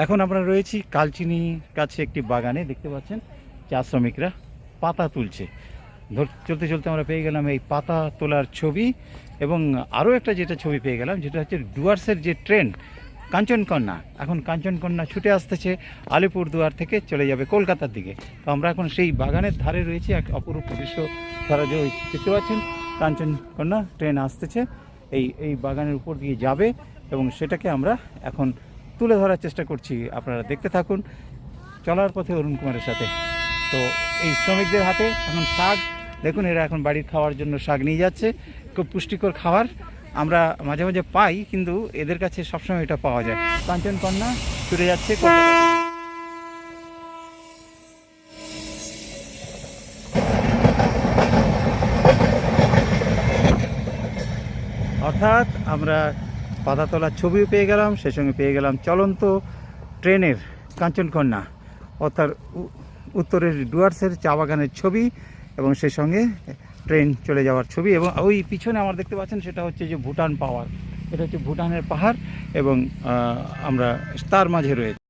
এখন আমরা রয়েছি কালচিনি কাছে একটি বাগানে, দেখতে পাচ্ছেন চা শ্রমিকরা পাতা তুলছে। চলতে চলতে আমরা পেয়ে গেলাম এই পাতা তোলার ছবি, এবং আরও একটা যেটা ছবি পেয়ে গেলাম যেটা হচ্ছে ডুয়ার্সের যে ট্রেন কাঞ্চনকন্যা। এখন কাঞ্চনকন্যা ছুটে আসতেছে আলিপুরদুয়ার থেকে, চলে যাবে কলকাতার দিকে। তো আমরা এখন সেই বাগানের ধারে রয়েছি, এক অপরূপ দৃশ্য তারা যে দেখতে পাচ্ছেন কাঞ্চনকন্যা ট্রেন আসতেছে, এই বাগানের উপর দিয়ে যাবে এবং সেটাকে আমরা এখন তুলে ধরার চেষ্টা করছি। আপনারা দেখতে থাকুন চলার পথে অরুণ কুমারের সাথে। তো এই শ্রমিকদের হাতে এখন শাক, দেখুন এরা এখন বাড়ির খাওয়ার জন্য শাক নিয়ে যাচ্ছে। খুব পুষ্টিকর খাবার আমরা মাঝে মাঝে পাই, কিন্তু এদের কাছে সবসময় এটা পাওয়া যায়। কাঞ্চনকন্যা ছুটে যাচ্ছে কলকাতা। অর্থাৎ আমরা পাতা তোলার ছবিও পেয়ে গেলাম, সেই সঙ্গে পেয়ে গেলাম চলন্ত ট্রেনের কাঞ্চনকন্যা, অর্থাৎ উত্তরের ডুয়ার্সের চা বাগানের ছবি, এবং সেই সঙ্গে ট্রেন চলে যাওয়ার ছবি। এবং ওই পিছনে আমার দেখতে পাচ্ছেন সেটা হচ্ছে যে ভুটান পাওয়ার, এটা হচ্ছে ভুটানের পাহাড়, এবং আমরা তার মাঝে রয়েছে।